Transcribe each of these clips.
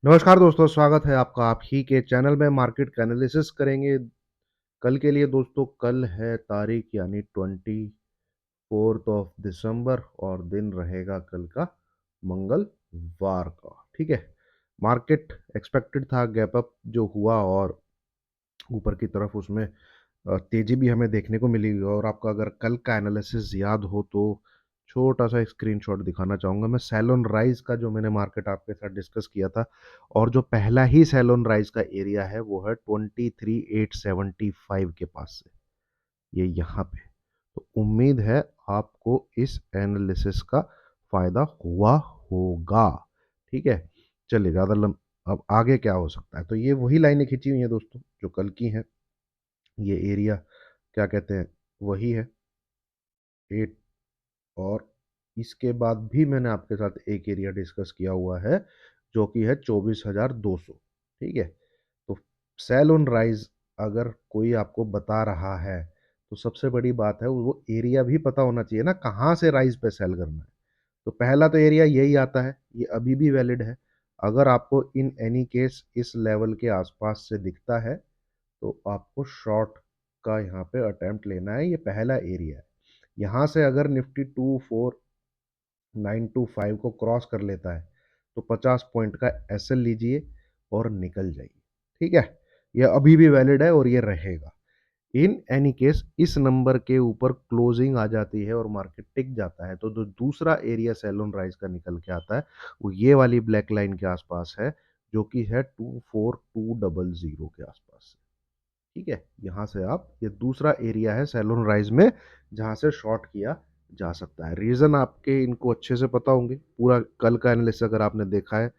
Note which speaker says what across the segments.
Speaker 1: नमस्कार दोस्तों, स्वागत है आपका आप ही के चैनल में। मार्केट का एनालिसिस करेंगे कल के लिए। दोस्तों, कल है तारीख यानी 24 दिसंबर और दिन रहेगा कल का मंगलवार का। ठीक है। मार्केट एक्सपेक्टेड था गैप अप जो हुआ और ऊपर की तरफ उसमें तेजी भी हमें देखने को मिली। और आपका अगर कल का एनालिसिस याद हो तो छोटा सा एक स्क्रीनशॉट दिखाना चाहूँगा मैं। सेलोन राइज का जो मैंने मार्केट आपके साथ डिस्कस किया था, और जो पहला ही सेलोन राइज का एरिया है वो है 23,875 के पास से, ये यहाँ पे। तो उम्मीद है आपको इस एनालिसिस का फायदा हुआ होगा। ठीक है। चलिए, अब आगे क्या हो सकता है। तो ये वही लाइनें खींची हुई हैं दोस्तों जो कल की हैं। ये एरिया क्या कहते हैं, वही है 8। और इसके बाद भी मैंने आपके साथ एक एरिया डिस्कस किया हुआ है जो कि है 24,200। ठीक है। तो सेल ऑन राइज अगर कोई आपको बता रहा है तो सबसे बड़ी बात है वो एरिया भी पता होना चाहिए ना, कहाँ से राइज पे सेल करना है। तो पहला तो एरिया यही आता है, ये अभी भी वैलिड है। अगर आपको इन एनी केस इस लेवल के आसपास से दिखता है तो आपको शॉर्ट का यहाँ पे अटेम्प्ट लेना है। ये पहला एरिया है। यहाँ से अगर निफ्टी 24,925 को क्रॉस कर लेता है तो 50 पॉइंट का एसएल लीजिए और निकल जाइए। ठीक है। ये अभी भी वैलिड है और ये रहेगा। इन एनी केस इस नंबर के ऊपर क्लोजिंग आ जाती है और मार्केट टिक जाता है तो जो दूसरा एरिया सेलोन राइज का निकल के आता है वो ये वाली ब्लैक लाइन के आसपास है, जो कि है 24,200 के आसपास। ठीक है। यहाँ से आप, ये दूसरा एरिया है सेलोन राइज में जहाँ से शॉर्ट किया जा सकता है। रीजन आपके इनको अच्छे से पता होंगे, पूरा कल का एनालिसिस अगर आपने देखा है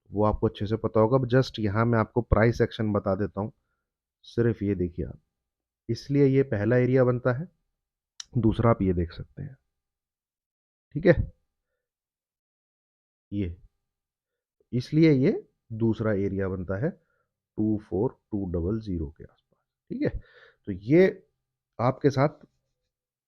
Speaker 1: वो आपको अच्छे से पता होगा। जस्ट यहाँ मैं आपको प्राइस एक्शन बता देता हूँ। सिर्फ ये देखिए आप, इसलिए ये पहला एरिया बनता है। दूसरा आप ये देख सकते हैं। ठीक है। ये इसलिए ये दूसरा एरिया बनता है 24,200 के आसपास। ठीक है। तो ये आपके साथ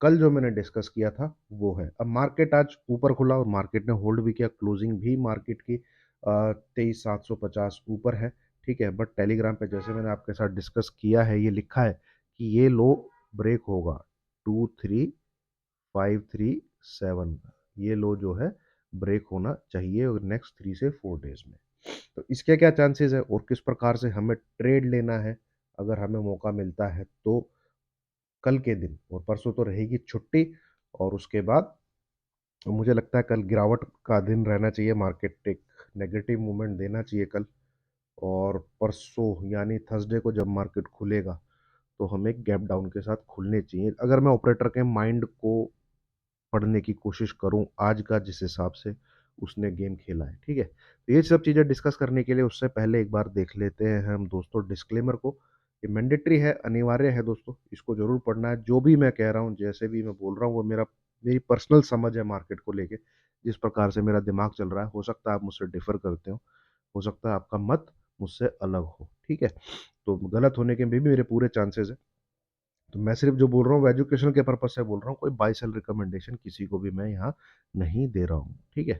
Speaker 1: कल जो मैंने डिस्कस किया था वो है। अब मार्केट आज ऊपर खुला और मार्केट ने होल्ड भी किया। क्लोजिंग भी मार्केट की 23,750 ऊपर है। ठीक है। बट टेलीग्राम पे जैसे मैंने आपके साथ डिस्कस किया है, ये लिखा है कि ये लो ब्रेक होगा 23,537 का। ये लो जो है ब्रेक होना चाहिए और नेक्स्ट 3 से 4 डेज में। तो इसके क्या चांसेस है और किस प्रकार से हमें ट्रेड लेना है अगर हमें मौका मिलता है तो कल के दिन। और परसों तो रहेगी छुट्टी और उसके बाद मुझे लगता है कल गिरावट का दिन रहना चाहिए। मार्केट एक नेगेटिव मूवमेंट देना चाहिए कल। और परसों यानी थर्सडे को जब मार्केट खुलेगा तो हमें गैप डाउन के साथ खुलने चाहिए, अगर मैं ऑपरेटर के माइंड को पढ़ने की कोशिश करूं आज का जिस हिसाब से उसने गेम खेला है। ठीक है। तो ये सब चीज़ें डिस्कस करने के लिए उससे पहले एक बार देख लेते हैं हम दोस्तों डिस्क्लेमर को। ये मैंडेटरी है, अनिवार्य है दोस्तों, इसको जरूर पढ़ना है। जो भी मैं कह रहा हूँ, जैसे भी मैं बोल रहा हूँ, वो मेरी पर्सनल समझ है मार्केट को लेके। जिस प्रकार से मेरा दिमाग चल रहा है, हो सकता है आप मुझसे डिफर करते हो सकता है आपका मत मुझसे अलग हो। ठीक है। तो गलत होने के भी मेरे पूरे चांसेस है। तो मैं सिर्फ जो बोल रहा हूँ वो एजुकेशन के पर्पज से बोल रहा हूँ, कोई बाई सेल रिकमेंडेशन किसी को भी मैं यहाँ नहीं दे रहा हूँ। ठीक है।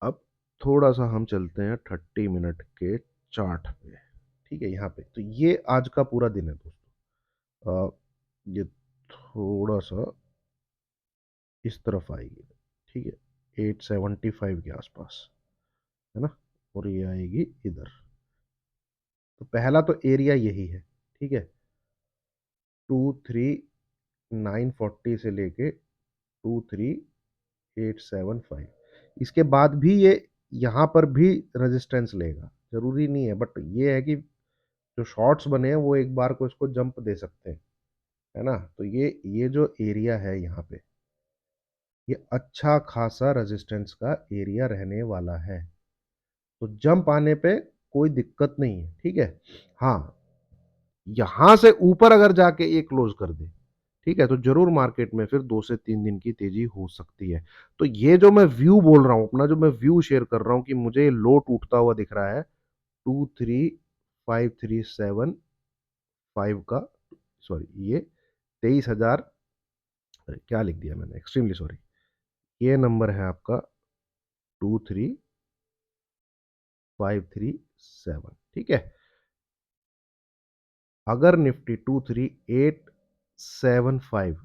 Speaker 1: अब थोड़ा सा हम चलते हैं 30 मिनट के चार्ट पे। ठीक है। यहाँ पे तो ये आज का पूरा दिन है दोस्तों। ये थोड़ा सा इस तरफ आएगी। ठीक है। 875 के आसपास है ना, और ये आएगी इधर। तो पहला तो एरिया यही है। ठीक है। 23,940 से लेके 23,875। इसके बाद भी ये यहाँ पर भी रेजिस्टेंस लेगा, जरूरी नहीं है, बट ये है कि जो शॉर्ट्स बने हैं वो एक बार को इसको जंप दे सकते हैं, है ना। तो ये जो एरिया है यहाँ पे, ये अच्छा खासा रेजिस्टेंस का एरिया रहने वाला है। तो जंप आने पे कोई दिक्कत नहीं है। ठीक है। हाँ, यहां से ऊपर अगर जाके ये क्लोज कर दे, ठीक है, तो जरूर मार्केट में फिर 2 से 3 दिन की तेजी हो सकती है। तो ये जो मैं व्यू बोल रहा हूं, अपना जो मैं व्यू शेयर कर रहा हूं कि मुझे लो टूटता हुआ दिख रहा है 23,537 का। सॉरी, ये 23,000, क्या लिख दिया मैंने, एक्सट्रीमली सॉरी। ये नंबर है आपका 23,537, 537, ठीक है। अगर निफ्टी 23875,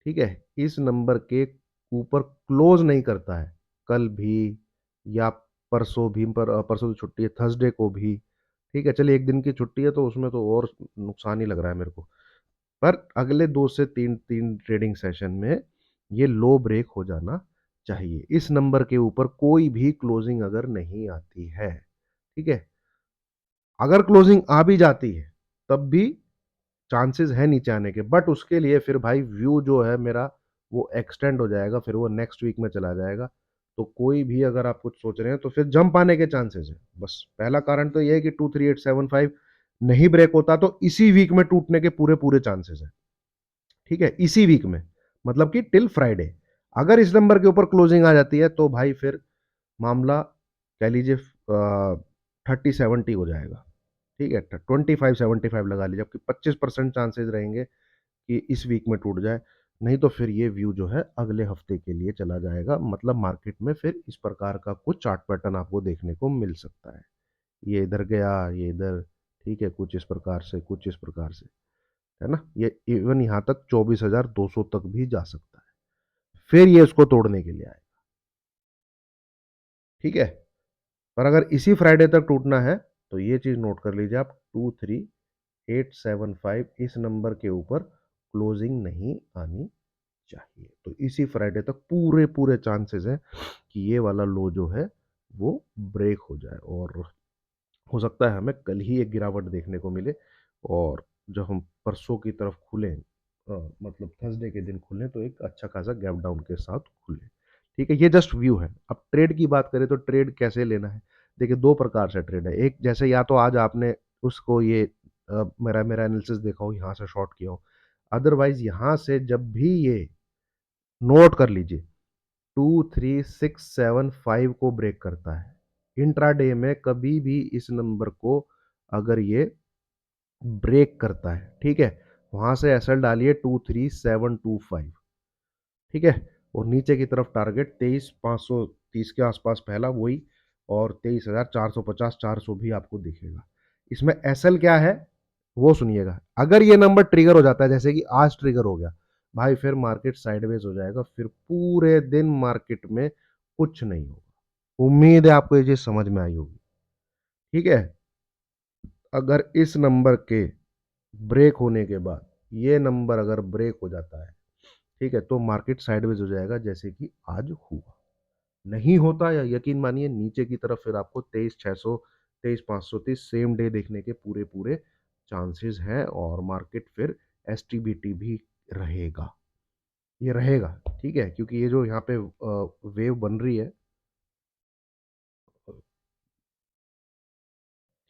Speaker 1: ठीक है, इस नंबर के ऊपर क्लोज नहीं करता है, कल भी या परसों भी, परसों तो छुट्टी है, थर्सडे को भी, ठीक है, चलिए एक दिन की छुट्टी है तो उसमें तो और नुकसान ही लग रहा है मेरे को, पर अगले 2 से 3 ट्रेडिंग सेशन में ये लो ब्रेक हो जाना चाहिए। इस नंबर के ऊपर कोई भी क्लोजिंग अगर नहीं आती है, ठीक है, अगर क्लोजिंग आ भी जाती है तब भी चांसेस है नीचे आने के, बट उसके लिए फिर भाई व्यू जो है मेरा वो एक्सटेंड हो जाएगा, फिर वो नेक्स्ट वीक में चला जाएगा। तो कोई भी अगर आप कुछ सोच रहे हैं तो फिर जंप आने के चांसेस है। बस पहला कारण तो ये है कि 23875 नहीं ब्रेक होता तो इसी वीक में टूटने के पूरे पूरे चांसेस है, ठीक है, इसी वीक में, मतलब कि टिल फ्राइडे। अगर इस नंबर के ऊपर क्लोजिंग आ जाती है तो भाई फिर मामला कह लीजिए 30-70 हो जाएगा, ठीक है, 25-75 लगा लीजिए, जबकि 25% चांसेस रहेंगे कि इस वीक में टूट जाए। नहीं तो फिर ये व्यू जो है अगले हफ्ते के लिए चला जाएगा, मतलब मार्केट में फिर इस प्रकार का कुछ चार्ट पैटर्न आपको देखने को मिल सकता है। ये इधर गया, ये इधर, ठीक है, कुछ इस प्रकार से, कुछ इस प्रकार से, है ना, ये इवन यहाँ तक 24,200 तक भी जा सकता है, फिर ये उसको तोड़ने के लिए आए, ठीक है। पर अगर इसी फ्राइडे तक टूटना है तो ये चीज नोट कर लीजिए आप, 23875 इस नंबर के ऊपर क्लोजिंग नहीं आनी चाहिए। तो इसी फ्राइडे तक पूरे पूरे चांसेस हैं कि ये वाला लो जो है वो ब्रेक हो जाए, और हो सकता है हमें कल ही एक गिरावट देखने को मिले, और जब हम परसों की तरफ खुलें, मतलब थर्सडे के दिन खुलें तो एक अच्छा खासा गैप डाउन के साथ खुले, ठीक है। ये जस्ट व्यू है। अब ट्रेड की बात करें तो ट्रेड कैसे लेना है, देखिए दो प्रकार से ट्रेड है। एक, जैसे या तो आज आपने उसको ये मेरा मेरा एनालिसिस देखा हो, यहाँ से शॉर्ट किया हो, अदरवाइज यहाँ से जब भी ये, नोट कर लीजिए, 23675 को ब्रेक करता है इंट्राडे में, कभी भी इस नंबर को अगर ये ब्रेक करता है, ठीक है, वहां से एसएल डालिए 23725, ठीक है, और नीचे की तरफ टारगेट 23,530 के आसपास पहला वही, और 23,450 400 भी आपको दिखेगा। इसमें एसएल क्या है वो सुनिएगा, अगर ये नंबर ट्रिगर हो जाता है जैसे कि आज ट्रिगर हो गया, भाई फिर मार्केट साइडवेज हो जाएगा, फिर पूरे दिन मार्केट में कुछ नहीं होगा। उम्मीद है आपको ये चीज समझ में आई होगी, ठीक है। अगर इस नंबर के ब्रेक होने के बाद ये नंबर अगर ब्रेक हो जाता है, ठीक है, तो मार्केट साइडवेज हो जाएगा जैसे कि आज हुआ। नहीं होता, या यकीन मानिए नीचे की तरफ फिर आपको 23,600 23,530 सेम डे देखने के पूरे पूरे चांसेस हैं, और मार्केट फिर एसटीबीटी भी रहेगा, ये रहेगा, ठीक है, क्योंकि ये जो यहाँ पे वेव बन रही है,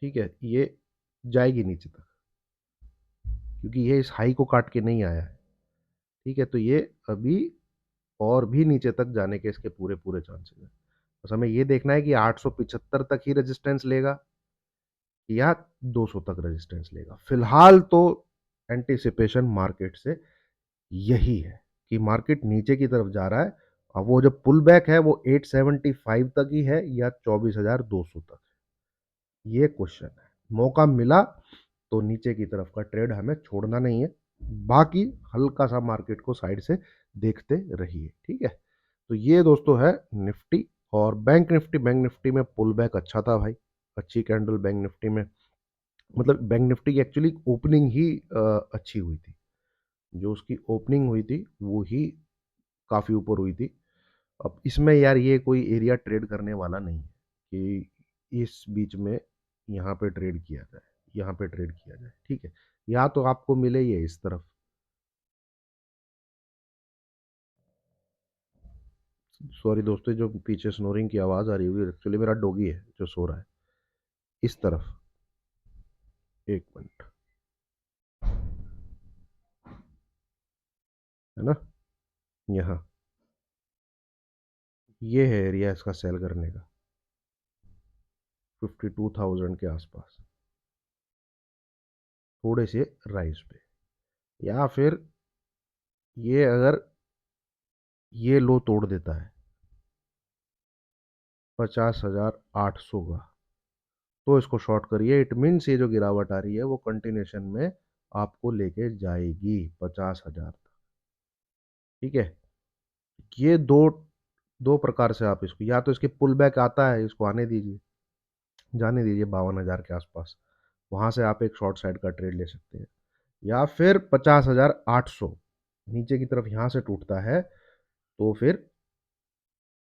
Speaker 1: ठीक है, ये जाएगी नीचे तक, क्योंकि ये इस हाई को काट के नहीं आया है, ठीक है, तो ये अभी और भी नीचे तक जाने के इसके पूरे पूरे चांसेस हैं। बस हमें ये देखना है कि 875 तक ही रेजिस्टेंस लेगा या 200 तक रेजिस्टेंस लेगा। फिलहाल तो एंटिसिपेशन मार्केट से यही है कि मार्केट नीचे की तरफ जा रहा है। अब वो जो पुल बैक है वो 875 तक ही है या 24,200 तक, ये क्वेश्चन है। मौका मिला तो नीचे की तरफ का ट्रेड हमें छोड़ना नहीं है, बाकी हल्का सा मार्केट को साइड से देखते रहिए, ठीक है। तो ये दोस्तों है निफ्टी। और बैंक निफ्टी में पुल बैक अच्छा था भाई, अच्छी कैंडल बैंक निफ्टी में, मतलब बैंक निफ्टी की एक्चुअली ओपनिंग ही अच्छी हुई थी, जो उसकी ओपनिंग हुई थी वो ही काफ़ी ऊपर हुई थी। अब इसमें यार ये कोई एरिया ट्रेड करने वाला नहीं है कि इस बीच में यहाँ पे ट्रेड किया जाए, यहाँ पे ट्रेड किया जाए, ठीक है, या तो आपको मिले ये इस तरफ। सॉरी दोस्तों, जो पीछे स्नोरिंग की आवाज़ आ रही होगी, एक्चुअली मेरा डॉगी है जो सो रहा है इस तरफ। एक मिनट, है ना, यहाँ ये है एरिया इसका सेल करने का, 52,000 के आसपास, थोड़े से राइज पे, या फिर ये अगर ये लो तोड़ देता है 50,800 का, तो इसको शॉर्ट करिए। इट मीन्स ये जो गिरावट आ रही है वो कंटिन्यूशन में आपको लेके जाएगी 50,000 तक। ठीक है, ये दो दो प्रकार से आप इसको, या तो इसकी पुल बैक आता है, इसको आने दीजिए, जाने दीजिए 52,000 के आसपास, वहां से आप एक शॉर्ट साइड का ट्रेड ले सकते हैं। या फिर 50,800 नीचे की तरफ यहां से टूटता है, तो फिर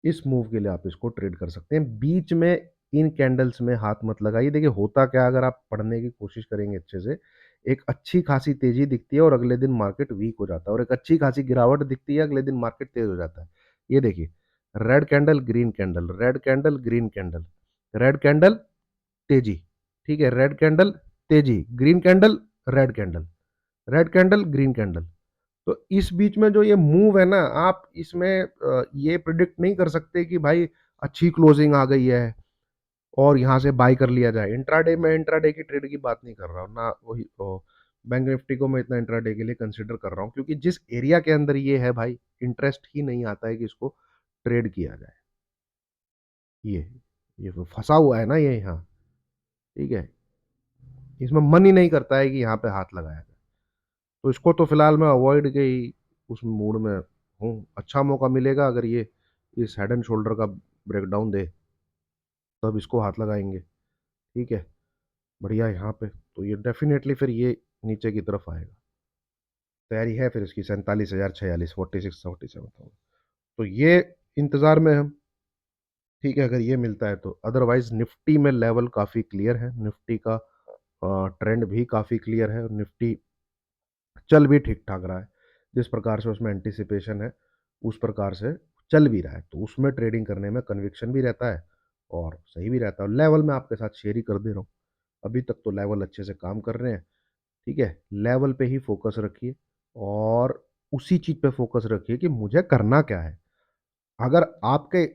Speaker 1: इस मूव के लिए आप इसको ट्रेड कर सकते हैं। बीच में इन कैंडल्स में हाथ मत लगाइए। देखिए होता क्या, अगर आप पढ़ने की कोशिश करेंगे अच्छे से, एक अच्छी खासी तेजी दिखती है और अगले दिन मार्केट वीक हो जाता है, और एक अच्छी खासी गिरावट दिखती है, अगले दिन मार्केट तेज हो जाता है। ये देखिए, red candle green candle, red candle green candle, red candle तेजी, ठीक है, रेड कैंडल तेजी, green candle, red candle, red candle green candle. तो इस बीच में जो ये मूव है ना, आप इसमें ये प्रिडिक्ट नहीं कर सकते कि भाई अच्छी क्लोजिंग आ गई है और यहाँ से बाय कर लिया जाए। इंट्राडे में, इंट्राडे की ट्रेड की बात नहीं कर रहा हूँ ना, वही बैंक निफ्टी को मैं इतना इंट्राडे के लिए कंसिडर कर रहा हूँ, क्योंकि जिस एरिया के अंदर ये है भाई, इंटरेस्ट ही नहीं आता है कि इसको ट्रेड किया जाए। ये ये फंसा हुआ है ना ये यहाँ, ठीक है, इसमें मन ही नहीं करता है कि यहाँ पे हाथ लगाया जाए। तो इसको तो फिलहाल मैं अवॉइड के ही उस मूड में हूँ। अच्छा मौका मिलेगा अगर ये इस हेड एंड शोल्डर का ब्रेकडाउन दे, तब इसको हाथ लगाएंगे। ठीक है, बढ़िया यहाँ पे तो ये डेफिनेटली फिर ये नीचे की तरफ आएगा। तैयारी है फिर इसकी 47,046, 46, 47 तो ये इंतजार में हम। ठीक है, अगर ये मिलता है तो, अदरवाइज निफ्टी में लेवल काफ़ी क्लियर है, निफ्टी का ट्रेंड भी काफ़ी क्लियर है, और निफ्टी चल भी ठीक ठाक रहा है। जिस प्रकार से उसमें एंटिसिपेशन है उस प्रकार से चल भी रहा है, तो उसमें ट्रेडिंग करने में कन्विक्शन भी रहता है और सही भी रहता है। लेवल मैं आपके साथ शेयर ही कर दे रहा हूँ, अभी तक तो लेवल अच्छे से काम कर रहे हैं। ठीक है, लेवल पे ही फोकस रखिए और उसी चीज पे फोकस रखिए कि मुझे करना क्या है। अगर आपके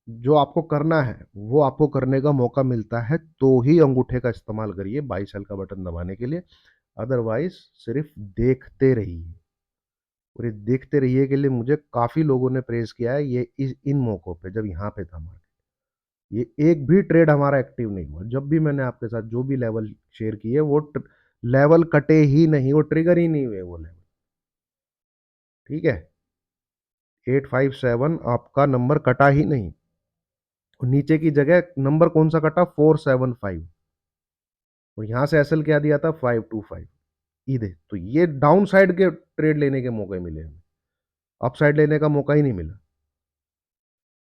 Speaker 1: जो आपको करना है वो आपको करने का मौका मिलता है, तो ही अंगूठे का इस्तेमाल करिए बाई सेल का बटन दबाने के लिए। अदरवाइज सिर्फ देखते रहिए। और ये देखते रहिए के लिए मुझे काफी लोगों ने प्रेज किया है, ये इन मौकों पे जब यहाँ पे था मार्केट, ये एक भी ट्रेड हमारा एक्टिव नहीं हुआ। जब भी मैंने आपके साथ जो भी लेवल शेयर किए, वो लेवल कटे ही नहीं, वो ट्रिगर ही नहीं हुए वो लेवल। ठीक है, 857 आपका नंबर कटा ही नहीं, और नीचे की जगह नंबर कौन सा कटा, 475, और यहां से एसएल क्या दिया था, 525। ई दे, तो ये डाउन साइड के ट्रेड लेने के मौके मिले हमें, अप साइड लेने का मौका ही नहीं मिला।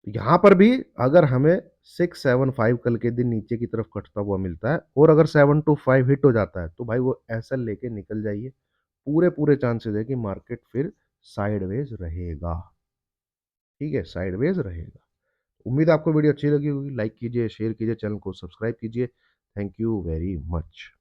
Speaker 1: यहां पर भी अगर हमें 675 कल के दिन नीचे की तरफ कटता हुआ मिलता है, और अगर 725 हिट हो जाता है, तो भाई वो एसएल लेके निकल जाइए। पूरे पूरे चांसेस है कि मार्केट फिर साइडवेज रहेगा। ठीक है, साइडवेज रहेगा। उम्मीद है आपको वीडियो अच्छी लगी होगी। लाइक कीजिए, शेयर कीजिए, चैनल को सब्सक्राइब कीजिए। Thank you very much.